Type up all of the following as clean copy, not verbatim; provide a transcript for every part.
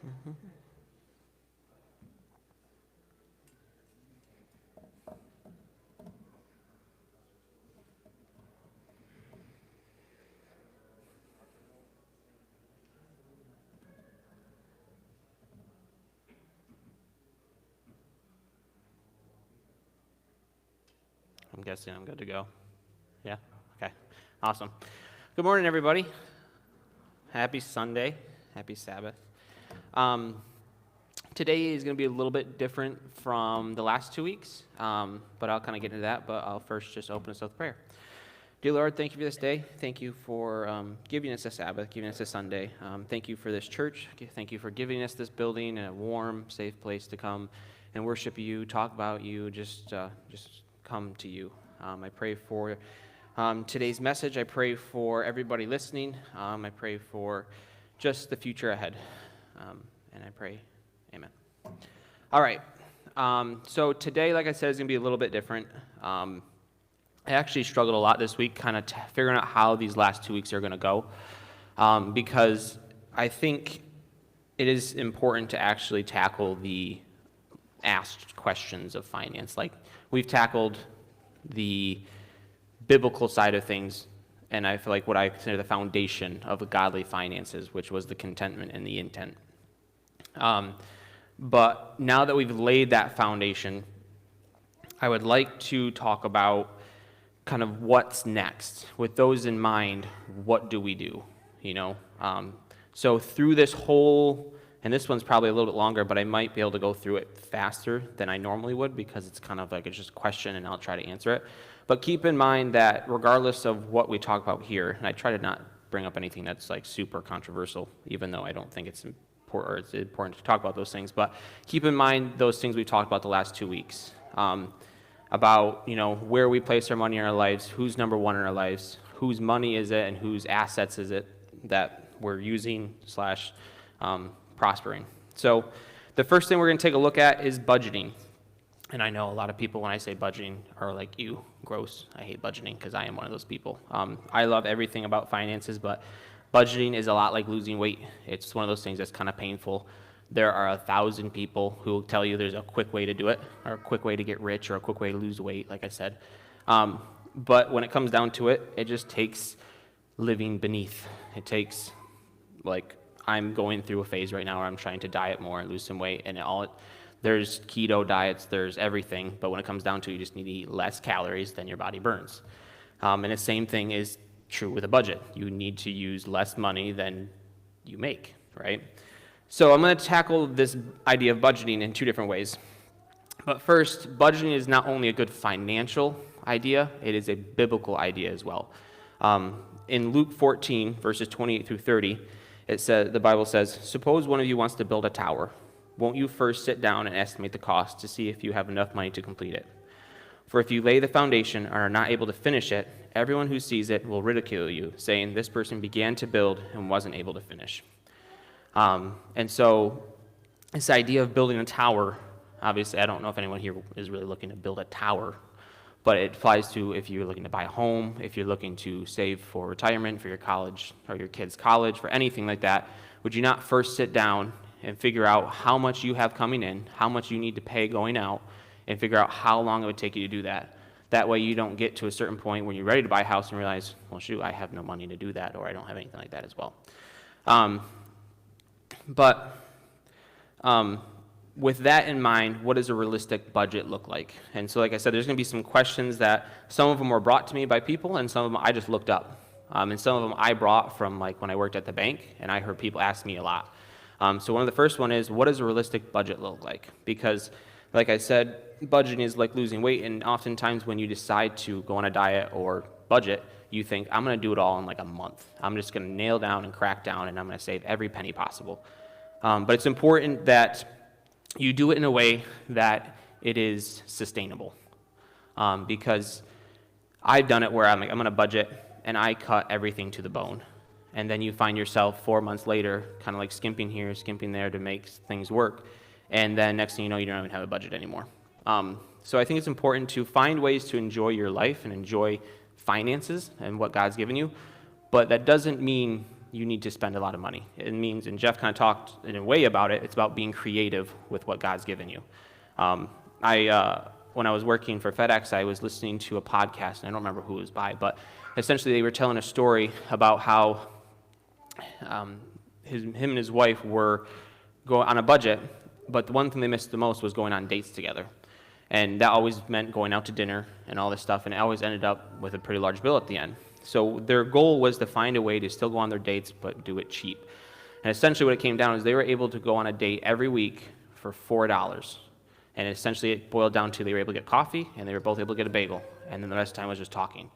Mhm. I'm guessing I'm good to go. Yeah? Okay. Awesome. Good morning, everybody. Happy Sunday. Happy Sabbath. Um, Today is going to be a little bit different from the last 2 weeks, but I'll kind of get into that. But I'll first just open us with prayer. Dear Lord, thank you for this day. Thank you for giving us a Sabbath, giving us a Sunday. Thank you for this church. Thank you for giving us this building and a warm, safe place to come and worship you, talk about you, just come to you. I pray for today's message. I pray for everybody listening. I pray for just the future ahead. And I pray, amen. All right. So today, like I said, is going to be a little bit different. I actually struggled a lot this week kind of figuring out how these last 2 weeks are going to go because I think it is important to actually tackle the asked questions of finance. Like, we've tackled the biblical side of things, and I feel like what I consider the foundation of godly finances, which was the contentment and the intent. But now that we've laid that foundation, I would like to talk about kind of what's next. With those in mind, what do we do? So through this whole, and this one's probably a little bit longer, but I might be able to go through it faster than I normally would because it's kind of like it's just a question and I'll try to answer it. But keep in mind that regardless of what we talk about here, and I try to not bring up anything that's like super controversial, even though I don't think it's important to talk about those things, but keep in mind those things we talked about the last 2 weeks. About where we place our money in our lives, who's number one in our lives, whose money is it, and whose assets is it that we're using / prospering. So the first thing we're going to take a look at is budgeting. And I know a lot of people, when I say budgeting, are like, ew, gross. I hate budgeting because I am one of those people. I love everything about finances, but budgeting is a lot like losing weight. It's one of those things that's kind of painful. There are 1,000 people who will tell you there's a quick way to do it, or a quick way to get rich, or a quick way to lose weight, like I said. But when it comes down to it, it just takes living beneath. It takes, like, I'm going through a phase right now where I'm trying to diet more and lose some weight, and there's keto diets, there's everything, but when it comes down to it, you just need to eat less calories than your body burns. And the same thing is true with a budget. You need to use less money than you make, right? So I'm going to tackle this idea of budgeting in 2 different ways. But first, budgeting is not only a good financial idea, it is a biblical idea as well. In Luke 14, verses 28 through 30, the Bible says, "Suppose one of you wants to build a tower. Won't you first sit down and estimate the cost to see if you have enough money to complete it? For if you lay the foundation and are not able to finish it, everyone who sees it will ridicule you, saying, 'This person began to build and wasn't able to finish.'" And so this idea of building a tower, obviously I don't know if anyone here is really looking to build a tower, but it applies to if you're looking to buy a home, if you're looking to save for retirement, for your college, or your kids' college, for anything like that. Would you not first sit down and figure out how much you have coming in, how much you need to pay going out, and figure out how long it would take you to do that? That way you don't get to a certain point when you're ready to buy a house and realize, well, shoot, I have no money to do that, or I don't have anything like that as well. But with that in mind, what does a realistic budget look like? And so, like I said, there's going to be some questions that some of them were brought to me by people, and some of them I just looked up. And some of them I brought from like when I worked at the bank, and I heard people ask me a lot. So one of the first one is, what does a realistic budget look like? Because, like I said, budgeting is like losing weight, and oftentimes when you decide to go on a diet or budget, you think, I'm going to do it all in like a month. I'm just going to nail down and crack down, and I'm going to save every penny possible. But it's important that you do it in a way that it is sustainable. Because I've done it where I'm like, I'm going to budget, and I cut everything to the bone. And then you find yourself 4 months later kind of like skimping here, skimping there to make things work. And then next thing you know, you don't even have a budget anymore. So I think it's important to find ways to enjoy your life and enjoy finances and what God's given you. But that doesn't mean you need to spend a lot of money. It means, and Jeff kind of talked in a way about it, it's about being creative with what God's given you. When I was working for FedEx, I was listening to a podcast, and I don't remember who it was by, but essentially they were telling a story about how him and his wife were going on a budget, but the one thing they missed the most was going on dates together. And that always meant going out to dinner and all this stuff, and it always ended up with a pretty large bill at the end. So their goal was to find a way to still go on their dates, but do it cheap. And essentially what it came down is they were able to go on a date every week for $4. And essentially it boiled down to they were able to get coffee, and they were both able to get a bagel, and then the rest of the time was just talking.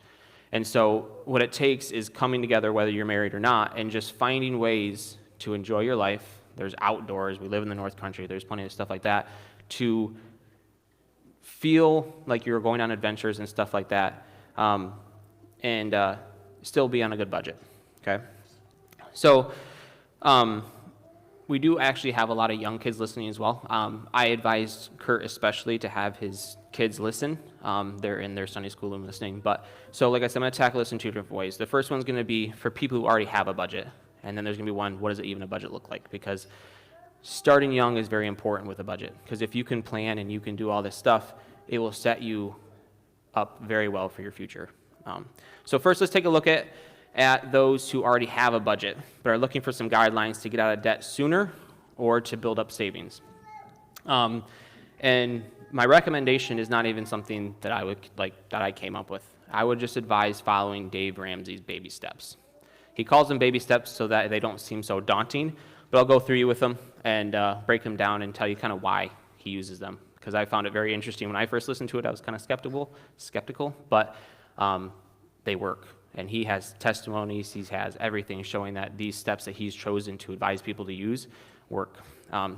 And so what it takes is coming together, whether you're married or not, and just finding ways to enjoy your life. There's outdoors. We live in the North Country. There's plenty of stuff like that to feel like you're going on adventures and stuff like that, and still be on a good budget, okay? So we do actually have a lot of young kids listening as well. I advise Kurt especially to have his kids listen. They're in their Sunday school room listening. But so like I said, I'm going to tackle this in two different ways. The first one's going to be for people who already have a budget. And then there's going to be one, what does it even a budget look like? Because starting young is very important with a budget. Because if you can plan and you can do all this stuff, it will set you up very well for your future. So first, let's take a look at those who already have a budget, but are looking for some guidelines to get out of debt sooner or to build up savings. And my recommendation is not even something that I came up with. I would just advise following Dave Ramsey's baby steps. He calls them baby steps so that they don't seem so daunting, but I'll go through you with them and break them down and tell you kind of why he uses them, because I found it very interesting. When I first listened to it, I was kind of skeptical, but they work. And he has testimonies, he has everything showing that these steps that he's chosen to advise people to use work.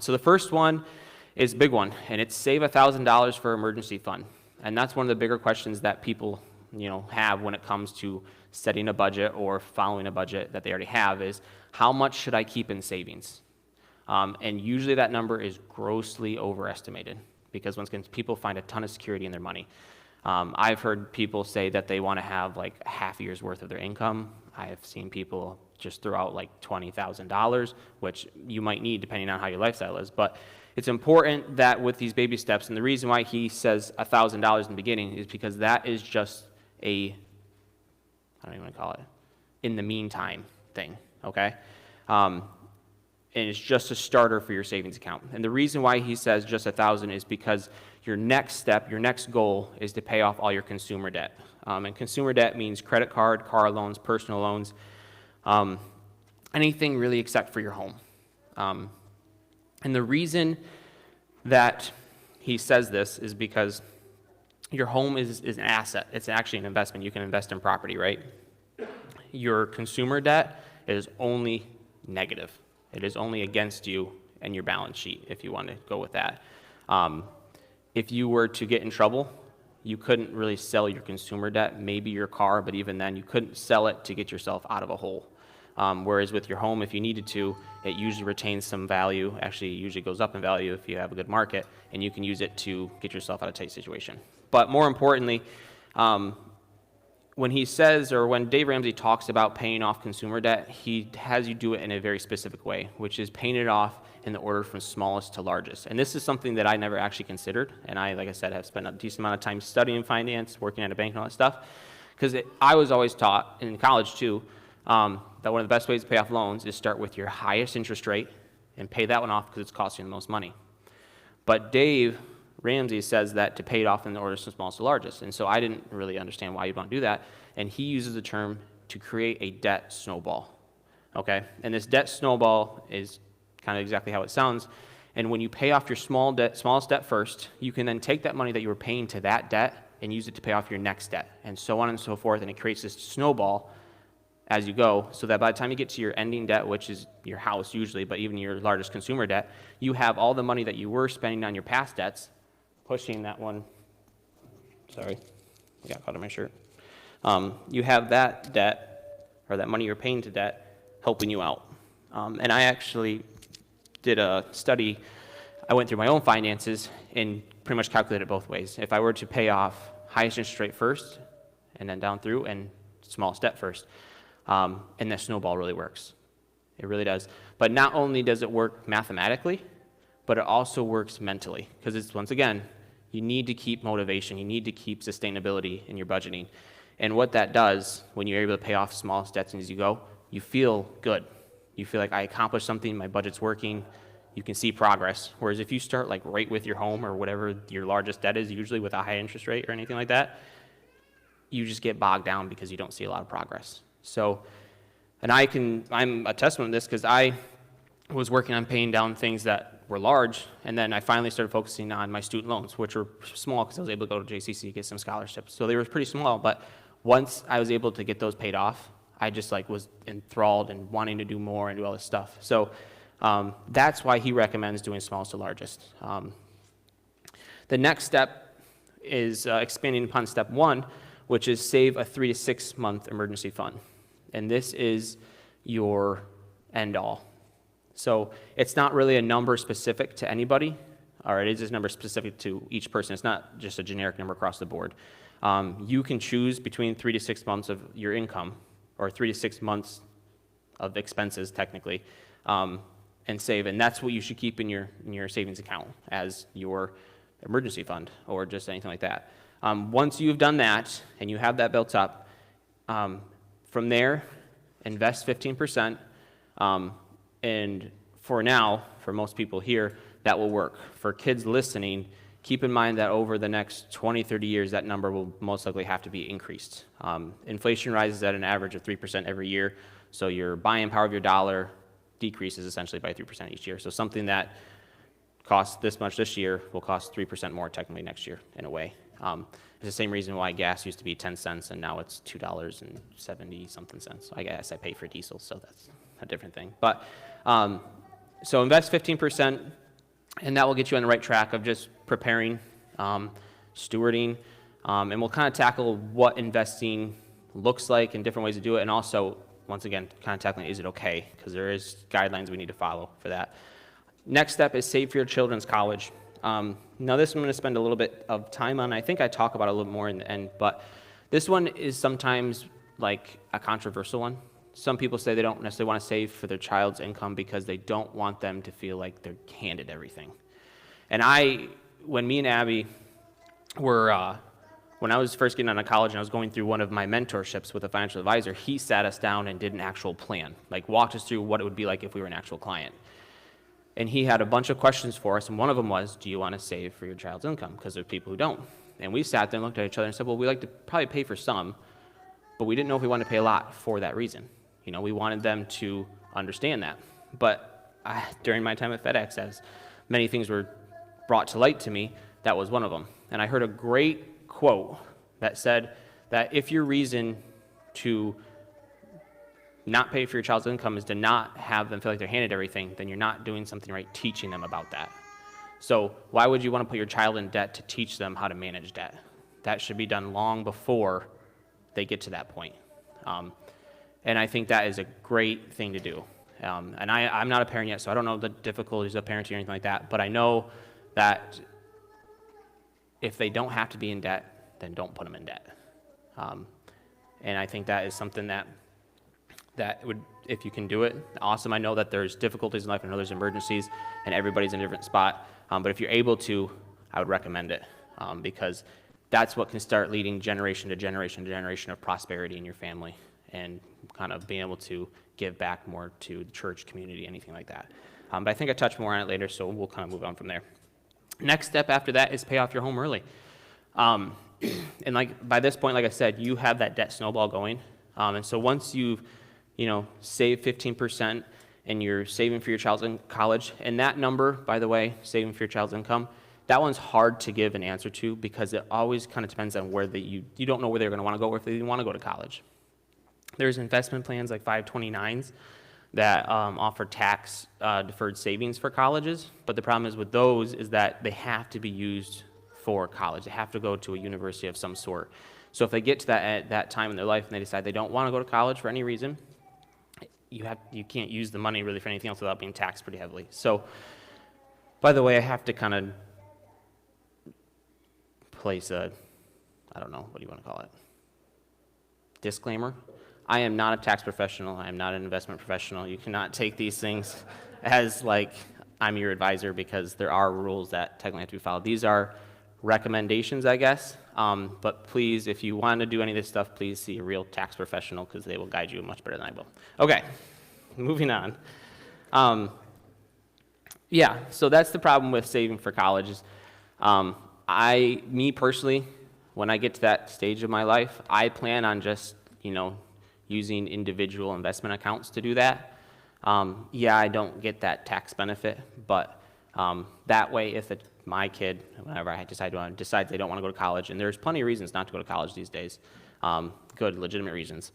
So the first one is a big one, and it's save $1,000 for emergency fund. And that's one of the bigger questions that people have when it comes to setting a budget or following a budget that they already have is, how much should I keep in savings? And usually that number is grossly overestimated, because once again, people find a ton of security in their money. I've heard people say that they want to have like a half a year's worth of their income. I have seen people just throw out like $20,000, which you might need depending on how your lifestyle is. But it's important that with these baby steps, and the reason why he says $1,000 in the beginning is because that is just I don't even want to call it, in the meantime thing, okay? And it's just a starter for your savings account. And the reason why he says just $1,000 is because your next step, your next goal is to pay off all your consumer debt. And consumer debt means credit card, car loans, personal loans, anything really except for your home. And the reason that he says this is because your home is an asset. It's actually an investment. You can invest in property, right? Your consumer debt is only negative. It is only against you and your balance sheet, if you want to go with that. If you were to get in trouble, you couldn't really sell your consumer debt, maybe your car, but even then you couldn't sell it to get yourself out of a hole. Whereas with your home, if you needed to, it usually retains some value. Actually, it usually goes up in value if you have a good market, and you can use it to get yourself out of a tight situation. But more importantly, when he says, or when Dave Ramsey talks about paying off consumer debt, he has you do it in a very specific way, which is paying it off in the order from smallest to largest. And this is something that I never actually considered, and I, like I said, have spent a decent amount of time studying finance, working at a bank and all that stuff, because I was always taught, in college too, that one of the best ways to pay off loans is start with your highest interest rate and pay that one off because it's costing you the most money. But Dave Ramsey says that to pay it off in the order from smallest to largest. And so I didn't really understand why you'd want to do that. And he uses the term to create a debt snowball. Okay? And this debt snowball is kind of exactly how it sounds. And when you pay off your smallest debt first, you can then take that money that you were paying to that debt and use it to pay off your next debt, and so on and so forth. And it creates this snowball as you go, so that by the time you get to your ending debt, which is your house usually, but even your largest consumer debt, you have all the money that you were spending on your past debts, pushing that one, sorry, I got caught on my shirt. You have that debt, or that money you're paying to debt, helping you out. And I actually did a study. I went through my own finances and pretty much calculated it both ways. If I were to pay off highest interest rate first, and then down through, and smallest debt first, and that snowball really works. It really does. But not only does it work mathematically, but it also works mentally. Because it's, once again, you need to keep motivation. You need to keep sustainability in your budgeting. And what that does, when you're able to pay off small debts as you go, you feel good. You feel like I accomplished something, my budget's working, you can see progress. Whereas if you start like right with your home or whatever your largest debt is, usually with a high interest rate or anything like that, you just get bogged down because you don't see a lot of progress. So, and I'm a testament to this because I was working on paying down things that were large, and then I finally started focusing on my student loans, which were small because I was able to go to JCC, get some scholarships. So they were pretty small, but once I was able to get those paid off, I just like was enthralled and wanting to do more and do all this stuff. So that's why he recommends doing smallest to largest. The next step is expanding upon step 1, which is save a 3 to 6 month emergency fund. And this is your end all. So it's not really a number specific to anybody, or it is a number specific to each person. It's not just a generic number across the board. You can choose between 3 to 6 months of your income, or 3 to 6 months of expenses, technically, and save. And that's what you should keep in your savings account as your emergency fund, or just anything like that. Once you've done that, and you have that built up, from there, invest 15%. And for now, for most people here, that will work. For kids listening, keep in mind that over the next 20, 30 years, that number will most likely have to be increased. Inflation rises at an average of 3% every year, so your buying power of your dollar decreases essentially by 3% each year. So something that costs this much this year will cost 3% more technically next year, in a way. It's the same reason why gas used to be 10 cents and now it's $2.70-something cents. I guess I pay for diesel, so that's a different thing. But so invest 15%, and that will get you on the right track of just preparing, stewarding, and we'll kind of tackle what investing looks like and different ways to do it, and also, once again, kind of tackling, is it okay? Because there is guidelines we need to follow for that. Next step is save for your children's college. Now this I'm going to spend a little bit of time on. I think I talk about it a little more in the end, but this one is sometimes like a controversial one. Some people say they don't necessarily want to save for their child's income because they don't want them to feel like they're handed everything. And when me and Abby were, when I was first getting out of college and I was going through one of my mentorships with a financial advisor, he sat us down and did an actual plan, like walked us through what it would be like if we were an actual client. And he had a bunch of questions for us, and one of them was, do you want to save for your child's income? Because there's people who don't. And we sat there and looked at each other and said, well, we like to probably pay for some, but we didn't know if we wanted to pay a lot for that reason. You know, we wanted them to understand that. But during my time at FedEx, as many things were brought to light to me, that was one of them. And I heard a great quote that said that if your reason to not pay for your child's income is to not have them feel like they're handed everything, then you're not doing something right teaching them about that. So why would you want to put your child in debt to teach them how to manage debt? That should be done long before they get to that point. And I think that is a great thing to do. And I'm not a parent yet, so I don't know the difficulties of parenting or anything like that, but I know that if they don't have to be in debt, then don't put them in debt. And I think that is something that would, if you can do it, awesome. I know that there's difficulties in life, I know there's emergencies, and everybody's in a different spot. But if you're able to, I would recommend it, because that's what can start leading generation to generation to generation of prosperity in your family, and kind of being able to give back more to the church, community, anything like that. But I think I touch more on it later, so we'll kind of move on from there. Next step after that is pay off your home early. And like by this point, like I said, you have that debt snowball going. And so once you've save 15% and you're saving for your child's college, and that number, by the way, saving for your child's income, that one's hard to give an answer to because it always kind of depends on where you don't know where they're going to want to go or if they want to go to college. There's investment plans like 529s that offer tax deferred savings for colleges, but the problem is with those is that they have to be used for college. They have to go to a university of some sort. So if they get to that time in their life and they decide they don't want to go to college for any reason, you can't use the money really for anything else without being taxed pretty heavily. So, by the way, I have to kind of place I don't know, what do you want to call it? Disclaimer. I am not a tax professional. I am not an investment professional. You cannot take these things as like I'm your advisor, because there are rules that technically have to be followed. These are recommendations, I guess. But please, if you want to do any of this stuff, please see a real tax professional, because they will guide you much better than I will. Okay, moving on. Yeah, so that's the problem with saving for college. Me personally, when I get to that stage of my life, I plan on just, using individual investment accounts to do that. Yeah, I don't get that tax benefit, but that way, if my kid, whenever I decides they don't want to go to college, and there's plenty of reasons not to go to college these days, good, legitimate reasons,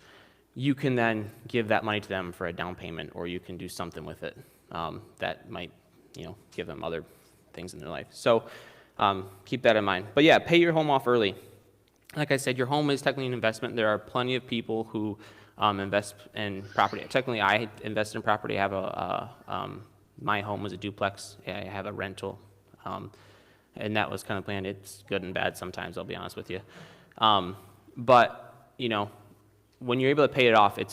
you can then give that money to them for a down payment, or you can do something with it that might, give them other things in their life. So keep that in mind. But yeah, pay your home off early. Like I said, your home is technically an investment. There are plenty of people who invest in property. Technically, I invested in property. I have my home was a duplex. I have a rental, and that was kind of planned. It's good and bad sometimes, I'll be honest with you. But, when you're able to pay it off, I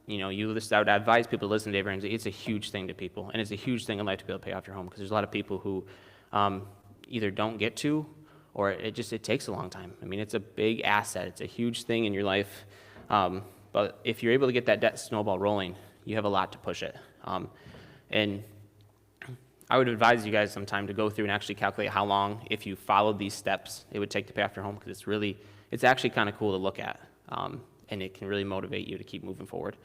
would advise people to listen to Dave Ramsey. It's a huge thing to people, and it's a huge thing in life to be able to pay off your home, because there's a lot of people who either don't get to, or it takes a long time. I mean, it's a big asset. It's a huge thing in your life. But if you're able to get that debt snowball rolling, you have a lot to push it. And I would advise you guys sometime to go through and actually calculate how long, if you followed these steps, it would take to pay off your home, because it's actually kind of cool to look at. And it can really motivate you to keep moving forward.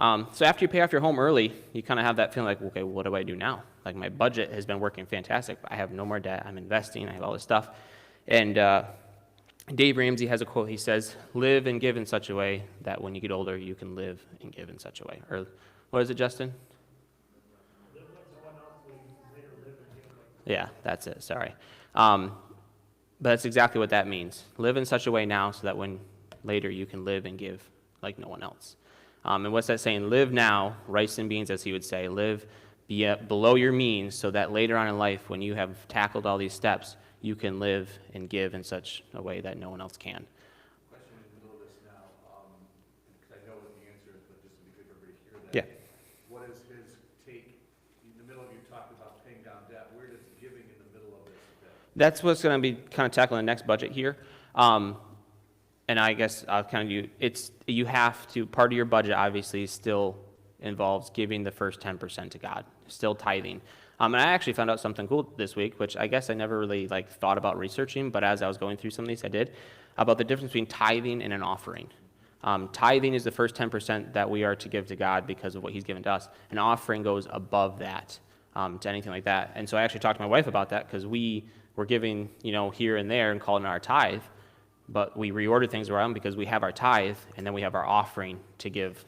So after you pay off your home early, you kind of have that feeling like, okay, what do I do now? Like, my budget has been working fantastic, but I have no more debt. I'm investing. I have all this stuff. And Dave Ramsey has a quote. He says, live and give in such a way that when you get older, you can live and give in such a way. Or what is it, Justin? Live like someone else will later live and give. Yeah, that's it. Sorry. But that's exactly what that means. Live in such a way now so that when later you can live and give like no one else. And what's that saying? Live now, rice and beans, as he would say. Live below your means, so that later on in life, when you have tackled all these steps, you can live and give in such a way that no one else can. Question in the middle of this now, because I know what the answer is, but just to be good for everybody to hear that. Yeah. What is his take, in the middle of you talking about paying down debt, where does giving in the middle of this fit? That's what's going to be kind of tackling the next budget here. And I guess I'll you have to, part of your budget obviously still involves giving the first 10% to God, still tithing. And I actually found out something cool this week, which I guess I never really thought about researching, but as I was going through some of these, I did, about the difference between tithing and an offering. Tithing is the first 10% that we are to give to God because of what he's given to us. An offering goes above that, to anything like that. And so I actually talked to my wife about that, because we were giving, here and there and calling it our tithe, but we reordered things around because we have our tithe, and then we have our offering to give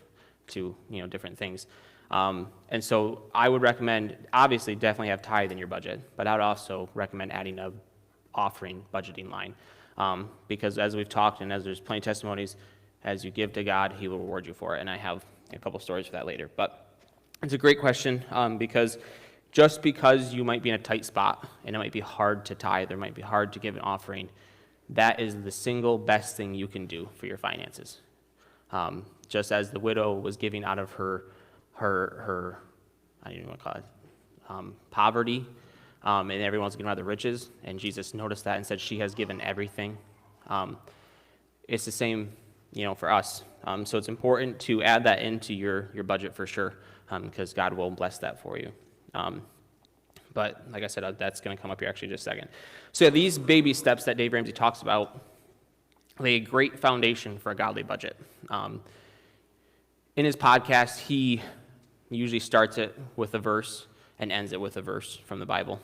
to, different things. And so I would recommend, obviously, definitely have tithe in your budget, but I would also recommend adding a offering budgeting line, because as we've talked and as there's plenty of testimonies, as you give to God, he will reward you for it. And I have a couple stories for that later. But it's a great question, because just because you might be in a tight spot and it might be hard to tithe, or it might be hard to give an offering, that is the single best thing you can do for your finances. Just as the widow was giving out of her I don't even want to call it, poverty, and everyone's giving out of the riches, and Jesus noticed that and said she has given everything. It's the same, for us. So it's important to add that into your budget for sure, because God will bless that for you. But like I said, that's going to come up here actually in just a second. So yeah, these baby steps that Dave Ramsey talks about lay a great foundation for a godly budget. In his podcast, he usually starts it with a verse and ends it with a verse from the Bible.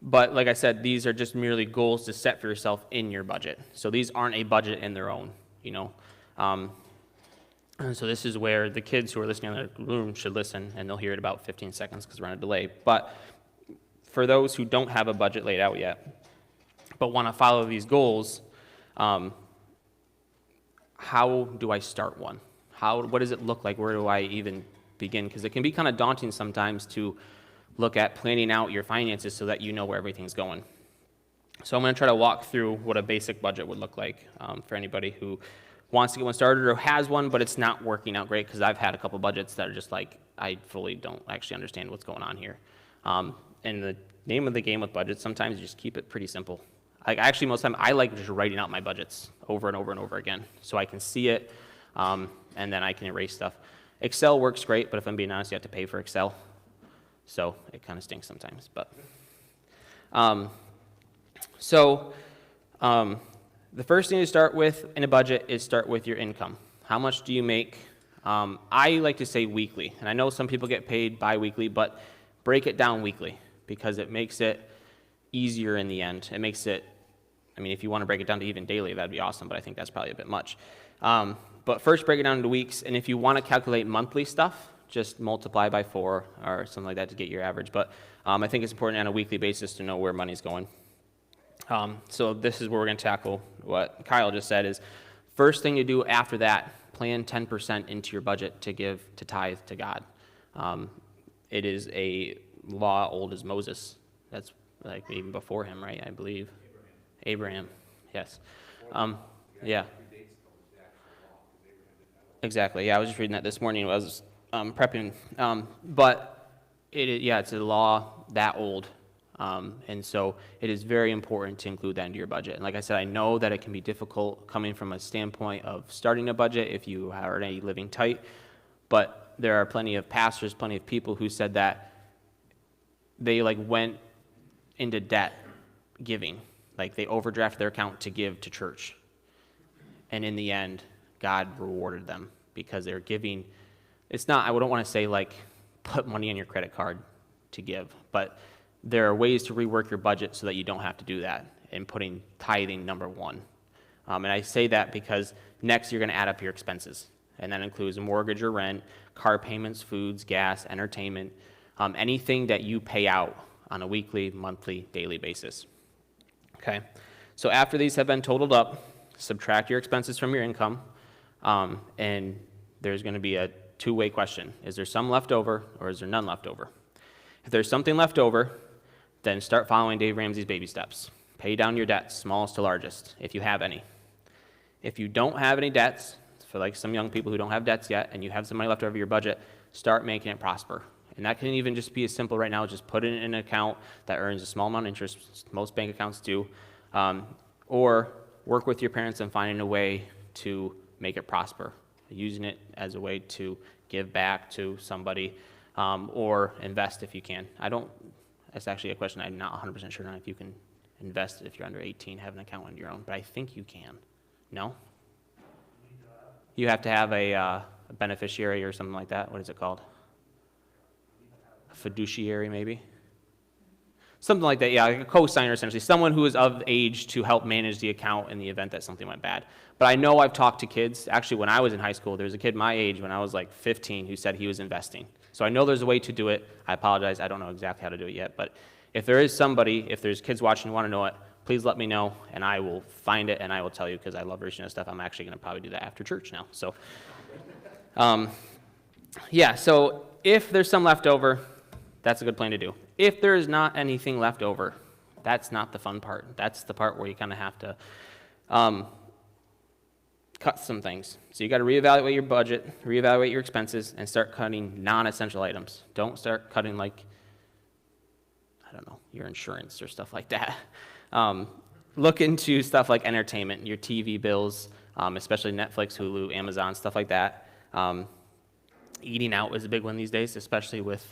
But like I said, these are just merely goals to set for yourself in your budget. So these aren't a budget in their own, And so this is where the kids who are listening in the room should listen, and they'll hear it about 15 seconds because we're on a delay. But for those who don't have a budget laid out yet, but want to follow these goals, how do I start one? What does it look like? Where do I even begin? Because it can be kind of daunting sometimes to look at planning out your finances so that you know where everything's going. So I'm going to try to walk through what a basic budget would look like for anybody who wants to get one started or has one, but it's not working out great, because I've had a couple budgets that are just like, I fully don't actually understand what's going on here. And the name of the game with budgets, sometimes you just keep it pretty simple. Like, actually, most of the time, I like just writing out my budgets over and over and over again, so I can see it, and then I can erase stuff. Excel works great, but if I'm being honest, you have to pay for Excel, so it kind of stinks sometimes. But the first thing to start with in a budget is start with your income. How much do you make? I like to say weekly, and I know some people get paid bi-weekly, but break it down weekly, because it makes it easier in the end. It makes it, I mean, if you want to break it down to even daily, that'd be awesome, but I think that's probably a bit much. But first, break it down into weeks, and if you want to calculate monthly stuff, just multiply by 4 or something like that to get your average. But I think it's important on a weekly basis to know where money's going. So this is where we're going to tackle what Kyle just said is, first thing you do after that, plan 10% into your budget to give, to tithe to God. It is a law old as Moses. That's like even before him, right? I believe. Abraham. Yes. Yeah. Exactly. Yeah, I was just reading that this morning. I was prepping. But it's a law that old. And so it is very important to include that into your budget. And like I said, I know that it can be difficult coming from a standpoint of starting a budget if you are already living tight, but there are plenty of pastors, plenty of people who said that they went into debt giving. Like, they overdrafted their account to give to church. And in the end, God rewarded them because they're giving. It's not, I don't want to say put money on your credit card to give, but there are ways to rework your budget so that you don't have to do that, and putting tithing number one. And I say that because next you're going to add up your expenses, and that includes mortgage or rent, car payments, foods, gas, entertainment, anything that you pay out on a weekly, monthly, daily basis. Okay? So after these have been totaled up, subtract your expenses from your income, and there's going to be a two-way question. Is there some left over, or is there none left over? If there's something left over, then start following Dave Ramsey's baby steps. Pay down your debts, smallest to largest, if you have any. If you don't have any debts, for some young people who don't have debts yet, and you have some money left over your budget, start making it prosper. And that can even just be as simple right now, just put it in an account that earns a small amount of interest, most bank accounts do, or work with your parents on finding a way to make it prosper, using it as a way to give back to somebody, or invest if you can. That's actually a question I'm not 100% sure on, if you can invest if you're under 18, have an account on your own, but I think you can. No? You have to have a beneficiary or something like that. What is it called? A fiduciary, maybe? Something like that, yeah, like a co-signer, essentially, someone who is of age to help manage the account in the event that something went bad. But I know I've talked to kids. Actually, when I was in high school, there was a kid my age when I was 15 who said he was investing. So I know there's a way to do it. I apologize, I don't know exactly how to do it yet. But if there is somebody, if there's kids watching who want to know it, please let me know, and I will find it, and I will tell you, because I love researching this stuff. I'm actually going to probably do that after church now. So, so if there's some left over, that's a good plan to do. If there is not anything left over, that's not the fun part. That's the part where you kind of have to cut some things. So you got to reevaluate your budget, reevaluate your expenses, and start cutting non-essential items. Don't start cutting your insurance or stuff like that. Look into stuff like entertainment, your TV bills, especially Netflix, Hulu, Amazon, stuff like that. Eating out is a big one these days, especially with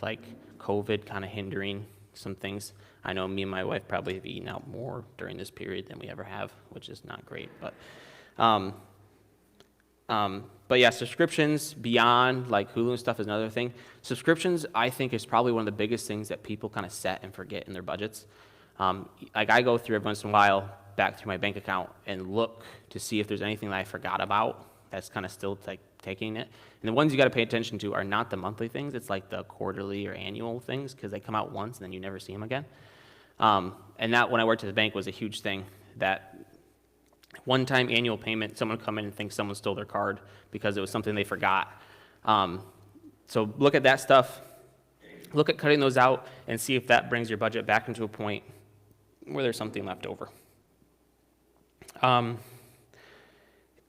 COVID kind of hindering some things. I know me and my wife probably have eaten out more during this period than we ever have, which is not great. But yeah, subscriptions beyond Hulu and stuff is another thing. Subscriptions, I think, is probably one of the biggest things that people kind of set and forget in their budgets. I go through every once in a while back through my bank account and look to see if there's anything that I forgot about that's kind of still taking it. And the ones you got to pay attention to are not the monthly things. It's the quarterly or annual things, because they come out once and then you never see them again. And that, when I worked at the bank, was a huge thing. That one-time annual payment, someone would come in and think someone stole their card because it was something they forgot. So look at that stuff. Look at cutting those out and see if that brings your budget back into a point where there's something left over.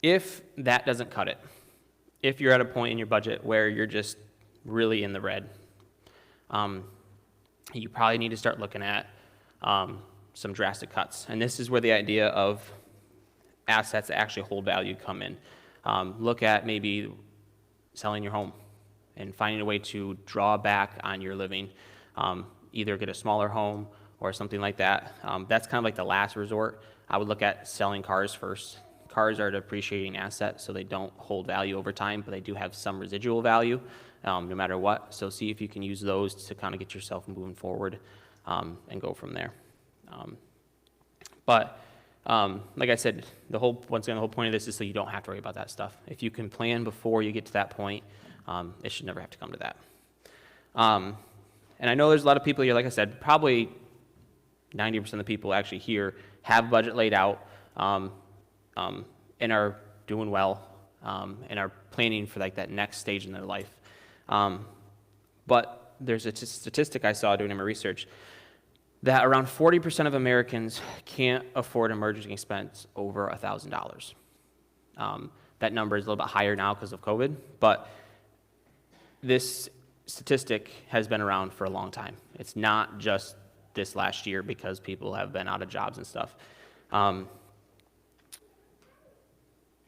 If that doesn't cut it, if you're at a point in your budget where you're just really in the red, you probably need to start looking at some drastic cuts. And this is where the idea of assets that actually hold value come in. Look at maybe selling your home and finding a way to draw back on your living. Either get a smaller home or something like that. That's kind of like the last resort. I would look at selling cars first. Cars are a depreciating asset, so they don't hold value over time, but they do have some residual value no matter what. So see if you can use those to kind of get yourself moving forward and go from there. But like I said, once again, the whole point of this is so you don't have to worry about that stuff. If you can plan before you get to that point, it should never have to come to that. And I know there's a lot of people here, like I said, probably 90% of the people actually here have budget laid out and are doing well and are planning for like that next stage in their life. But there's a statistic I saw doing my research that around 40% of Americans can't afford emergency expense over $1,000. That number is a little bit higher now because of COVID, but this statistic has been around for a long time. It's not just this last year because people have been out of jobs and stuff. You know,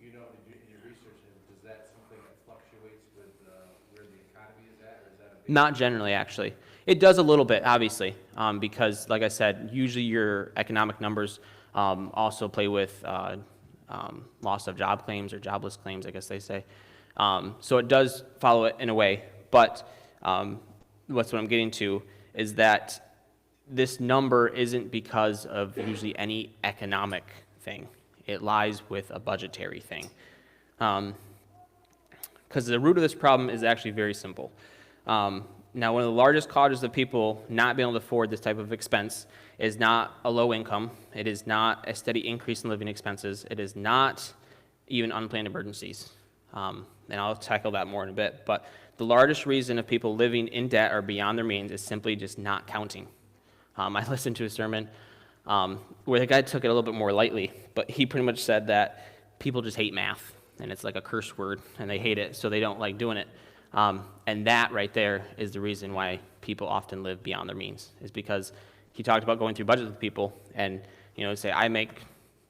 in your research, is that something that fluctuates with where the economy is at, or is that a big... Not generally, actually. It does a little bit, obviously, because, like I said, usually your economic numbers also play with loss of job claims or jobless claims, I guess they say. So it does follow it in a way, but what I'm getting to is that this number isn't because of usually any economic thing. It lies with a budgetary thing. Because the root of this problem is actually very simple. Now, one of the largest causes of people not being able to afford this type of expense is not a low income. It is not a steady increase in living expenses. It is not even unplanned emergencies. And I'll tackle that more in a bit. But the largest reason of people living in debt or beyond their means is simply just not counting. I listened to a sermon where the guy took it a little bit more lightly, but he pretty much said that people just hate math, and it's like a curse word, and they hate it, so they don't like doing it. And that right there is the reason why people often live beyond their means, is because he talked about going through budgets with people and, say, I make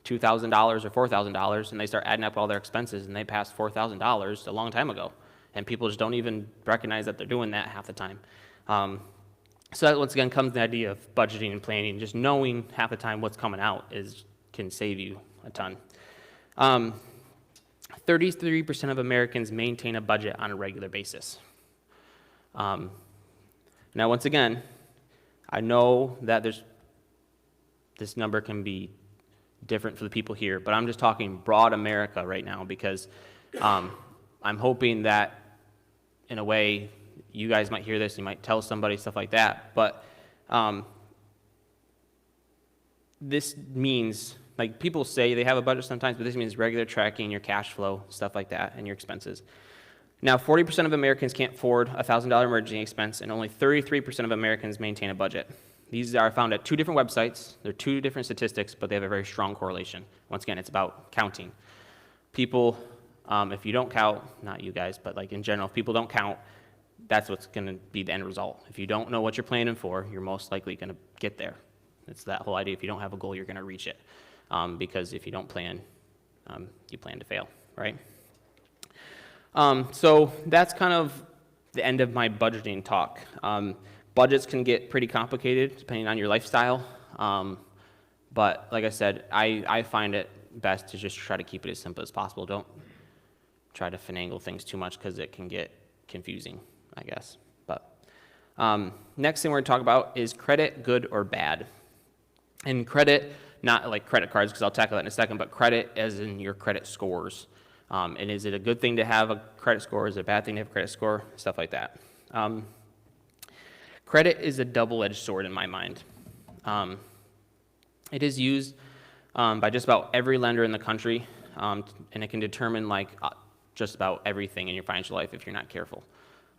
$2,000 or $4,000, and they start adding up all their expenses, and they passed $4,000 a long time ago. And people just don't even recognize that they're doing that half the time. So that, once again, comes the idea of budgeting and planning. Just knowing half the time what's coming out can save you a ton. 33% of Americans maintain a budget on a regular basis. Now, once again, I know that this number can be different for the people here, but I'm just talking broad America right now because I'm hoping that, in a way, you guys might hear this, you might tell somebody, stuff like that, but this means, like, people say they have a budget sometimes, but this means regular tracking your cash flow, stuff like that, and your expenses. Now, 40% of Americans can't afford a $1,000 emergency expense, and only 33% of Americans maintain a budget. These are found at two different websites. They're two different statistics, but they have a very strong correlation. Once again, it's about counting. People, if you don't count, not you guys, but like in general, if people don't count, that's what's going to be the end result. If you don't know what you're planning for, you're most likely going to get there. It's that whole idea, if you don't have a goal, you're going to reach it. Because if you don't plan, you plan to fail, right? So that's kind of the end of my budgeting talk. Budgets can get pretty complicated depending on your lifestyle. But like I said, I find it best to just try to keep it as simple as possible. Don't try to finagle things too much because it can get confusing, I guess. But next thing we're going to talk about is credit, good or bad. And credit, not like credit cards, because I'll tackle that in a second, but credit as in your credit scores. And is it a good thing to have a credit score? Is it a bad thing to have a credit score? Stuff like that. Credit is a double-edged sword in my mind. It is used by just about every lender in the country, and it can determine just about everything in your financial life if you're not careful.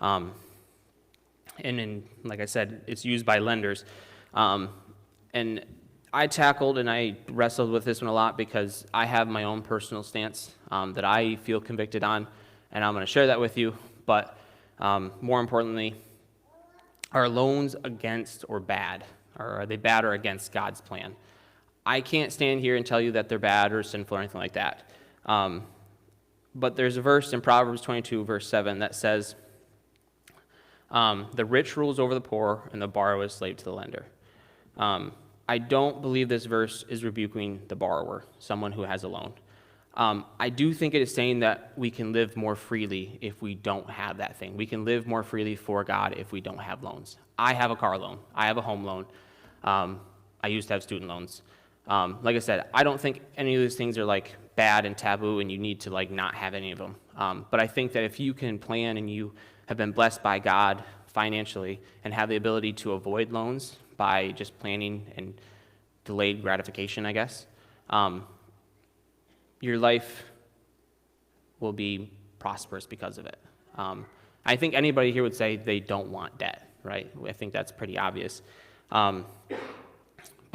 And then, like I said, it's used by lenders. And I tackled and I wrestled with this one a lot because I have my own personal stance that I feel convicted on, and I'm going to share that with you. But more importantly, are loans against or bad? Or are they bad or against God's plan? I can't stand here and tell you that they're bad or sinful or anything like that. But there's a verse in Proverbs 22, verse 7, that says, the rich rules over the poor, and the borrower is slave to the lender. I don't believe this verse is rebuking the borrower, someone who has a loan. I do think it is saying that we can live more freely if we don't have that thing. We can live more freely for God if we don't have loans. I have a car loan. I have a home loan. I used to have student loans. Like I said, I don't think any of those things are like bad and taboo and you need to like not have any of them. But I think that if you can plan and you have been blessed by God financially and have the ability to avoid loans by just planning and delayed gratification, I guess, your life will be prosperous because of it. I think anybody here would say they don't want debt, right? I think that's pretty obvious. But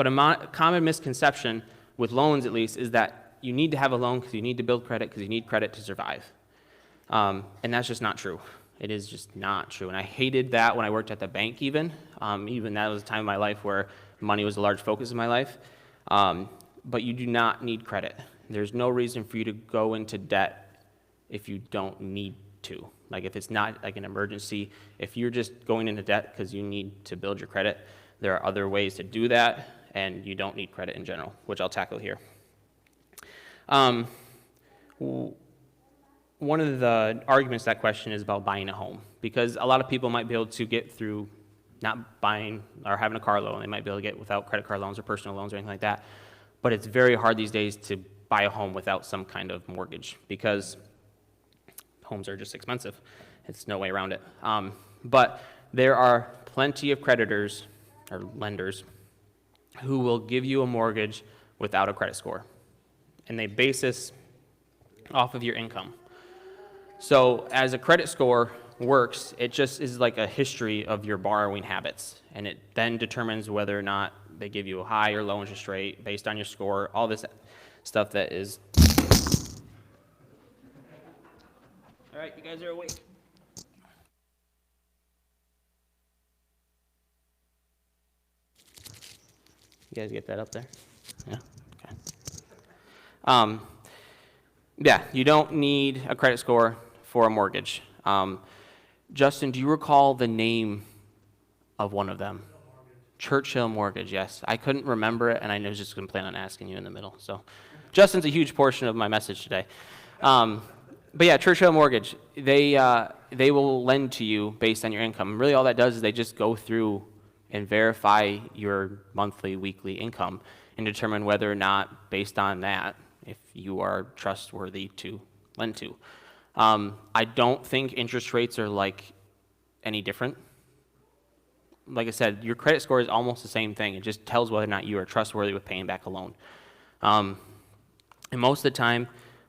a common misconception with loans, at least, is that you need to have a loan because you need to build credit because you need credit to survive. And that's just not true. It is just not true. And I hated that when I worked at the bank even. Even that was a time in my life where money was a large focus of my life. But you do not need credit. There's no reason for you to go into debt if you don't need to. Like if it's not like an emergency, if you're just going into debt because you need to build your credit, there are other ways to do that, and you don't need credit in general, which I'll tackle here. One of the arguments to that question is about buying a home, because a lot of people might be able to get through not buying or having a car loan. They might be able to get without credit card loans or personal loans or anything like that. But it's very hard these days to buy a home without some kind of mortgage because homes are just expensive. It's no way around it. But there are plenty of creditors or lenders who will give you a mortgage without a credit score. And they base this off of your income. So as a credit score works, it just is like a history of your borrowing habits. And it then determines whether or not they give you a high or low interest rate based on your score, all this stuff that is. All right, you guys are awake. You guys get that up there? Yeah? Okay. Yeah, you don't need a credit score for a mortgage. Justin, do you recall the name of one of them? Churchill Mortgage, yes. I couldn't remember it, and I was just going to plan on asking you in the middle. So Justin's a huge portion of my message today. But yeah, Churchill Mortgage, they will lend to you based on your income. Really all that does is they just go through and verify your monthly, weekly income and determine whether or not, based on that, if you are trustworthy to lend to. I don't think interest rates are like any different. Like I said, your credit score is almost the same thing. It just tells whether or not you are trustworthy with paying back a loan. And most of the time,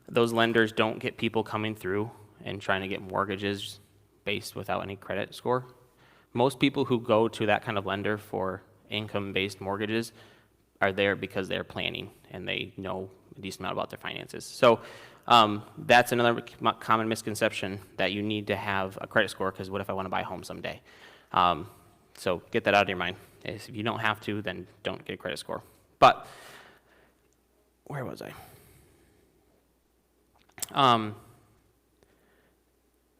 those lenders don't get people coming through and trying to get mortgages based without any credit score. Most people who go to that kind of lender for income-based mortgages are there because they're planning and they know a decent amount about their finances. So that's another common misconception, that you need to have a credit score because what if I want to buy a home someday? So get that out of your mind. If you don't have to, then don't get a credit score. But where was I?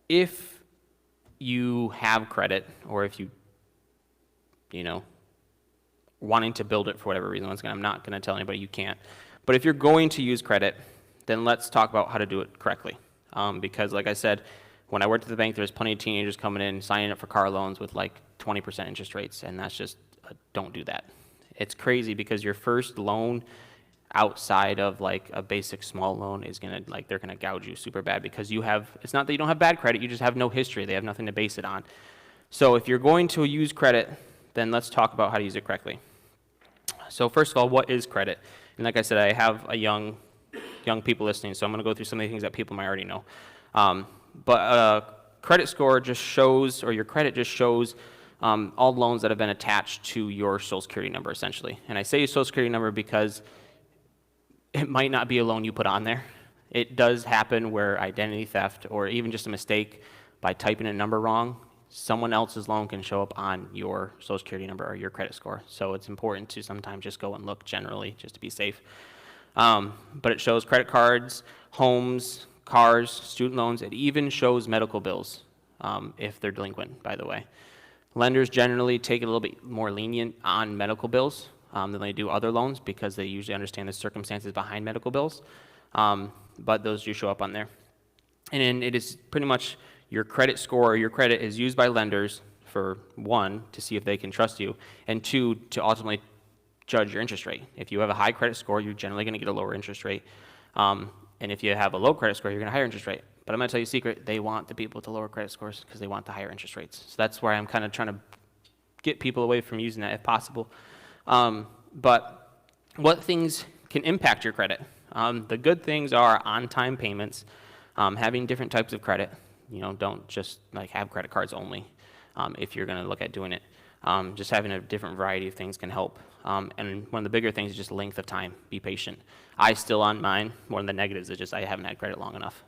If you have credit, or if you wanting to build it for whatever reason, once again, I'm not going to tell anybody you can't. But if you're going to use credit, then let's talk about how to do it correctly. Because like I said, when I worked at the bank, there was plenty of teenagers coming in, signing up for car loans with like 20% interest rates, and that's just, don't do that. It's crazy because your first loan outside of like a basic small loan is gonna, like, they're gonna gouge you super bad because you have, it's not that you don't have bad credit, you just have no history. They have nothing to base it on. So if you're going to use credit, then let's talk about how to use it correctly. So first of all, what is credit? And like I said, I have a young people listening, so I'm gonna go through some of the things that people might already know. But a credit score just shows, or your credit just shows all loans that have been attached to your social security number, essentially. And I say your social security number because it might not be a loan you put on there. It does happen where identity theft or even just a mistake by typing a number wrong, someone else's loan can show up on your social security number or your credit score. So it's important to sometimes just go and look generally just to be safe. But it shows credit cards, homes, cars, student loans. It even shows medical bills if they're delinquent, by the way. Lenders generally take it a little bit more lenient on medical bills than they do other loans because they usually understand the circumstances behind medical bills. But those do show up on there. And then it is pretty much your credit score, your credit is used by lenders for one, to see if they can trust you, and two, to ultimately judge your interest rate. If you have a high credit score, you're generally going to get a lower interest rate. And if you have a low credit score, you're going to higher interest rate. But I'm going to tell you a secret, they want the people with the lower credit scores because they want the higher interest rates. So that's where I'm kind of trying to get people away from using that if possible. But what things can impact your credit? The good things are on-time payments, having different types of credit. Don't just like have credit cards only if you're going to look at doing it. Just having a different variety of things can help. And one of the bigger things is just length of time. Be patient. I still on mine. One of the negatives is just I haven't had credit long enough.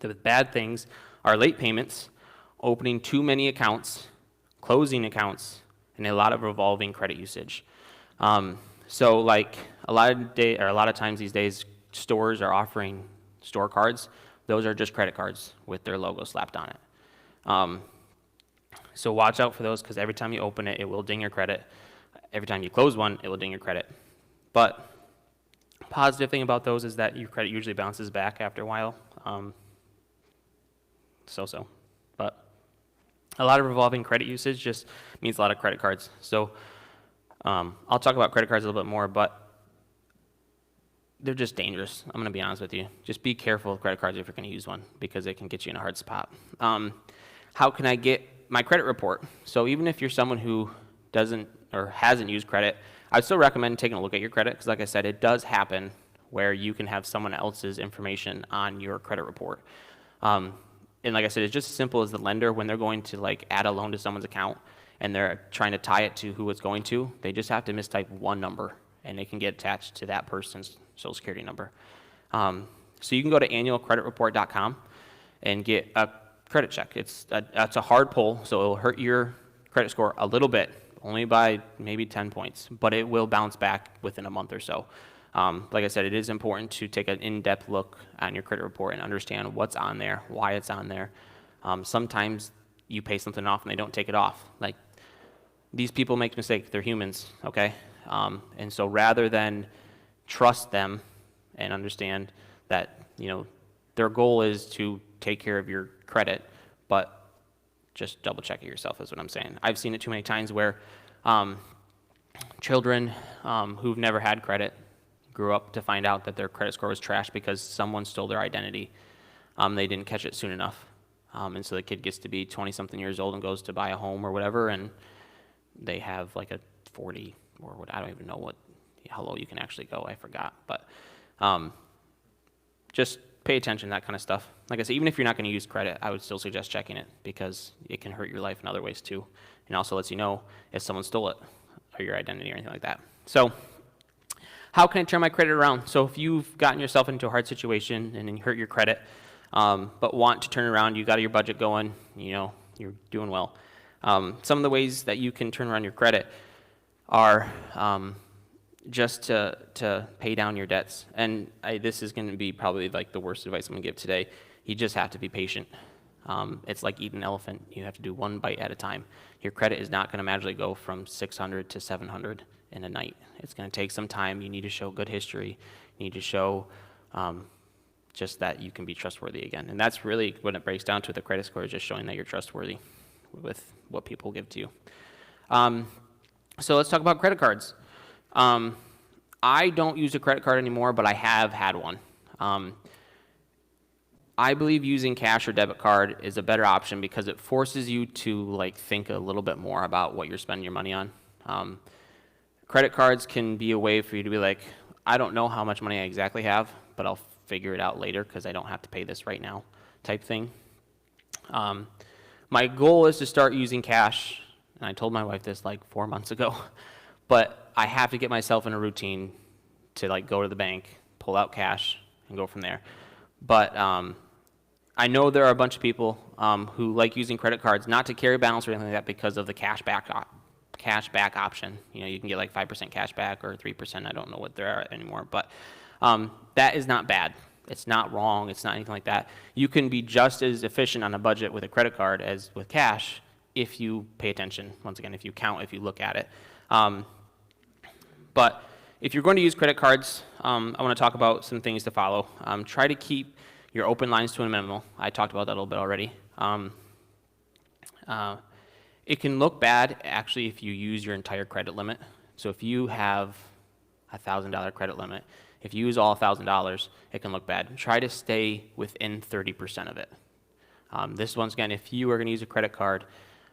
The bad things are late payments, opening too many accounts, closing accounts, and a lot of revolving credit usage. So like a lot of times these days, stores are offering store cards. Those are just credit cards with their logo slapped on it. So watch out for those because every time you open it, it will ding your credit. Every time you close one, it will ding your credit. But positive thing about those is that your credit usually bounces back after a while. So. But a lot of revolving credit usage just means a lot of credit cards. So I'll talk about credit cards a little bit more, but they're just dangerous. I'm going to be honest with you. Just be careful with credit cards if you're going to use one because it can get you in a hard spot. How can I get my credit report? So even if you're someone who doesn't or hasn't used credit, I still recommend taking a look at your credit because like I said, it does happen where you can have someone else's information on your credit report. And like I said, it's just as simple as the lender when they're going to like add a loan to someone's account and they're trying to tie it to who it's going to, they just have to mistype one number and it can get attached to that person's social security number. So you can go to annualcreditreport.com and get a credit check. It's a hard pull, so it'll hurt your credit score a little bit, only by maybe 10 points, but it will bounce back within a month or so. Like I said, it is important to take an in-depth look on your credit report and understand what's on there, why it's on there. Sometimes you pay something off and they don't take it off. Like, these people make mistakes. They're humans, okay? And so rather than trust them and understand that, their goal is to take care of your credit, but just double check it yourself is what I'm saying. I've seen it too many times where children who've never had credit grew up to find out that their credit score was trash because someone stole their identity. They didn't catch it soon enough. And so the kid gets to be 20-something years old and goes to buy a home or whatever, and they have like a 40 or what, I don't even know how low you can actually go, I forgot. But just pay attention to that kind of stuff. Like I said, even if you're not going to use credit, I would still suggest checking it because it can hurt your life in other ways too. And also lets you know if someone stole it or your identity or anything like that. So how can I turn my credit around? So if you've gotten yourself into a hard situation and you hurt your credit, but want to turn around, you got your budget going, you're doing well. Some of the ways that you can turn around your credit are just to pay down your debts. And this is going to be probably like the worst advice I'm going to give today. You just have to be patient. It's like eating an elephant. You have to do one bite at a time. Your credit is not going to magically go from 600 to 700 in a night. It's going to take some time. You need to show good history. You need to show just that you can be trustworthy again. And that's really what it breaks down to. The credit score is just showing that you're trustworthy with what people give to you. So let's talk about credit cards. I don't use a credit card anymore, but I have had one. I believe using cash or debit card is a better option because it forces you to think a little bit more about what you're spending your money on. Credit cards can be a way for you to be like, I don't know how much money I exactly have, but I'll figure it out later because I don't have to pay this right now type thing. My goal is to start using cash, and I told my wife this like 4 months ago, but I have to get myself in a routine to like go to the bank, pull out cash, and go from there. But I know there are a bunch of people who like using credit cards, not to carry balance or anything like that, because of the cash back option. You know, you can get like 5% cash back or 3%. I don't know what there are anymore, but that is not bad. It's not wrong. It's not anything like that. You can be just as efficient on a budget with a credit card as with cash if you pay attention. Once again, if you count, if you look at it. But if you're going to use credit cards, I want to talk about some things to follow. Try to keep your open lines to a minimum. I talked about that a little bit already. It can look bad, actually, if you use your entire credit limit. So if you have a $1,000 credit limit, if you use all $1,000, it can look bad. Try to stay within 30% of it. This, once again, if you are going to use a credit card,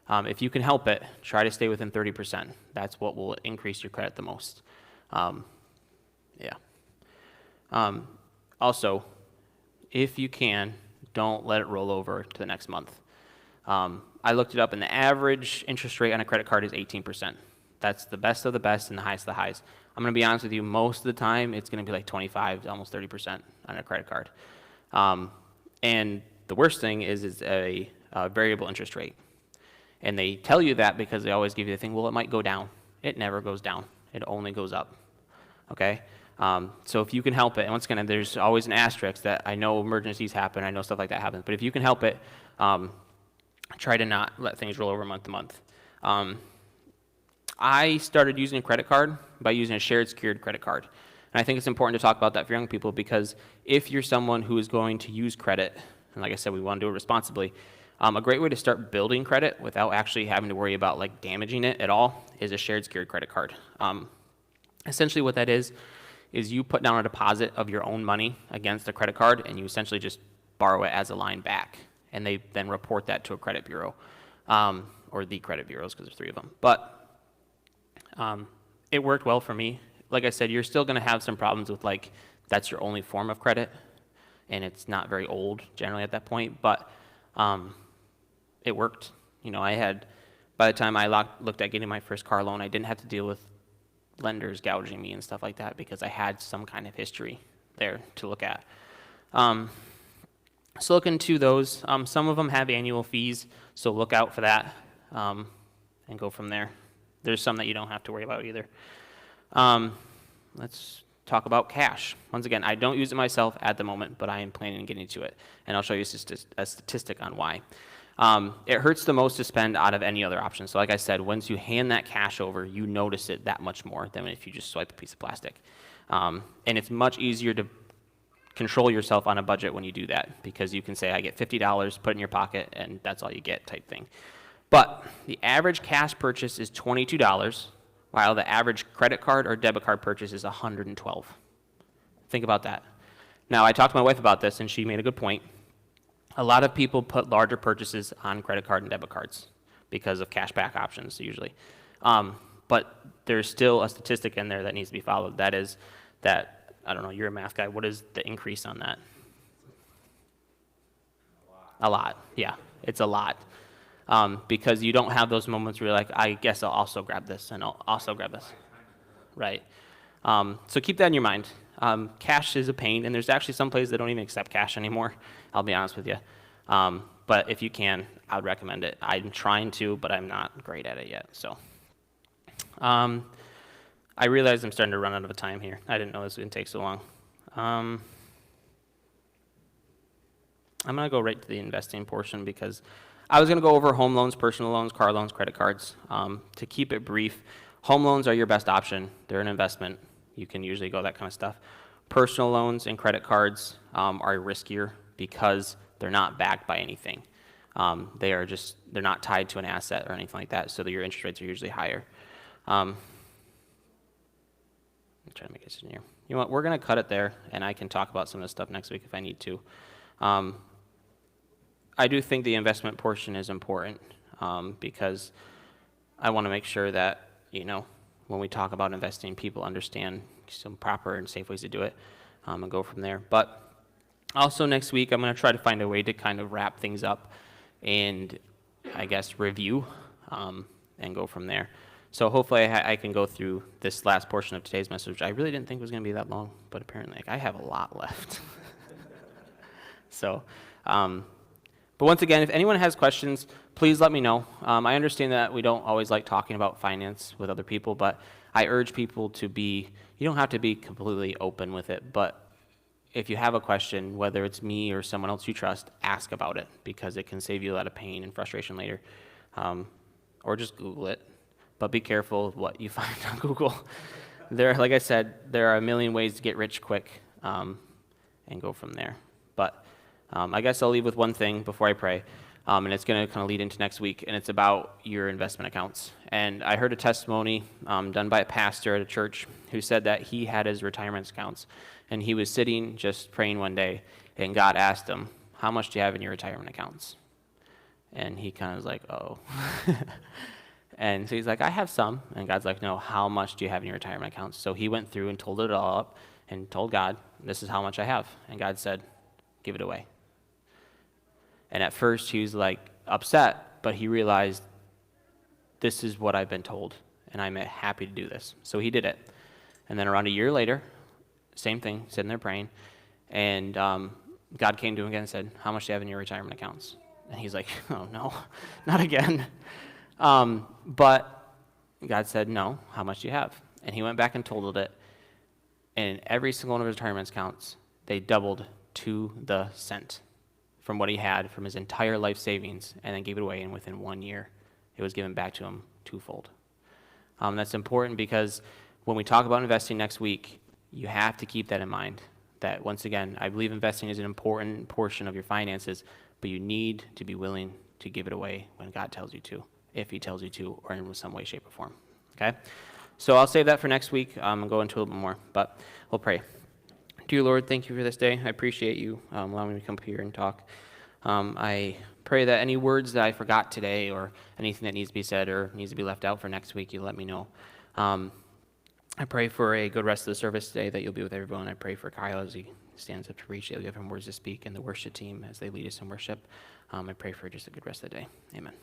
if you can help it, try to stay within 30%. That's what will increase your credit the most. Also, if you can, don't let it roll over to the next month. I looked it up, and the average interest rate on a credit card is 18%. That's the best of the best and the highest of the highs. I'm going to be honest with you, most of the time it's going to be like 25 to almost 30% on a credit card. And the worst thing is it's a variable interest rate. And they tell you that because they always give you the thing, well, it might go down. It never goes down. It only goes up. Okay? So if you can help it, and once again, there's always an asterisk that I know emergencies happen, I know stuff like that happens, but if you can help it, try to not let things roll over month to month. I started using a credit card by using a shared secured credit card. And I think it's important to talk about that for young people, because if you're someone who is going to use credit, and like I said, we want to do it responsibly, a great way to start building credit without actually having to worry about like damaging it at all is a shared secured credit card. Essentially what that is you put down a deposit of your own money against a credit card, and you essentially just borrow it as a line back. And they then report that to a credit bureau, or the credit bureaus, because there's 3 of them. But it worked well for me. Like I said, you're still going to have some problems with like that's your only form of credit, and it's not very old generally at that point. But it worked. You know, by the time I looked at getting my first car loan, I didn't have to deal with lenders gouging me and stuff like that because I had some kind of history there to look at. So look into those. Some of them have annual fees, so look out for that and go from there. There's some that you don't have to worry about either. Let's talk about cash. Once again, I don't use it myself at the moment, but I am planning on getting to it, and I'll show you a statistic on why. It hurts the most to spend out of any other option. So like I said, once you hand that cash over, you notice it that much more than if you just swipe a piece of plastic. And it's much easier to control yourself on a budget when you do that, because you can say, I get $50, put it in your pocket, and that's all you get type thing. But the average cash purchase is $22, while the average credit card or debit card purchase is $112. Think about that. Now, I talked to my wife about this, and she made a good point. A lot of people put larger purchases on credit card and debit cards because of cashback options, usually. But there's still a statistic in there that needs to be followed. That is that, I don't know, you're a math guy. What is the increase on that? A lot. Yeah, it's a lot. Because you don't have those moments where you're like, I guess I'll also grab this, and I'll also grab this. Right. So keep that in your mind. Cash is a pain, and there's actually some places that don't even accept cash anymore, I'll be honest with you. But if you can, I would recommend it. I'm trying to, but I'm not great at it yet. So I realize I'm starting to run out of time here. I didn't know this was going to take so long. I'm going to go right to the investing portion, because I was going to go over home loans, personal loans, car loans, credit cards. To keep it brief, home loans are your best option. They're an investment. You can usually go that kind of stuff. Personal loans and credit cards are riskier because they're not backed by anything. They're not tied to an asset or anything like that, so that your interest rates are usually higher. I'm trying to make it in here. You know what, we're going to cut it there, and I can talk about some of this stuff next week if I need to. I do think the investment portion is important because I want to make sure that, you know, when we talk about investing, people understand some proper and safe ways to do it and go from there. But also next week, I'm going to try to find a way to kind of wrap things up and I guess, review and go from there. So hopefully I can go through this last portion of today's message, which I really didn't think was going to be that long, but apparently I have a lot left. So, but once again, if anyone has questions, please let me know. I understand that we don't always like talking about finance with other people, but I urge people to be, you don't have to be completely open with it, but if you have a question, whether it's me or someone else you trust, ask about it, because it can save you a lot of pain and frustration later. Or just Google it, but be careful of what you find on Google. Like I said, there are a million ways to get rich quick, and go from there. But I guess I'll leave with one thing before I pray, and it's going to kind of lead into next week, and it's about your investment accounts. And I heard a testimony done by a pastor at a church who said that he had his retirement accounts, and he was sitting just praying one day, and God asked him, "How much do you have in your retirement accounts?" And he kind of was like, "Oh." And so he's like, "I have some." And God's like, "No, how much do you have in your retirement accounts?" So he went through and told it all up and told God, "This is how much I have." And God said, "Give it away." And at first he was like upset, but he realized, this is what I've been told, and I'm happy to do this. So he did it. And then around a year later, same thing, sitting there praying, and God came to him again and said, "How much do you have in your retirement accounts?" And he's like, "Oh no, not again." But God said, "No, how much do you have?" And he went back and totaled it. And in every single one of his retirement accounts, they doubled to the cent from what he had from his entire life savings, and then gave it away. And within 1 year, it was given back to him twofold. That's important, because when we talk about investing next week, you have to keep that in mind. That once again, I believe investing is an important portion of your finances, but you need to be willing to give it away when God tells you to, if he tells you to, or in some way, shape, or form. Okay? So I'll save that for next week. I'll go into a little bit more, but we'll pray. Dear Lord, thank you for this day. I appreciate you allowing me to come up here and talk. I pray that any words that I forgot today, or anything that needs to be said or needs to be left out for next week, you let me know. I pray for a good rest of the service today, that you'll be with everyone. I pray for Kyle as he stands up to preach, that you give him words to speak, and the worship team as they lead us in worship. I pray for just a good rest of the day. Amen.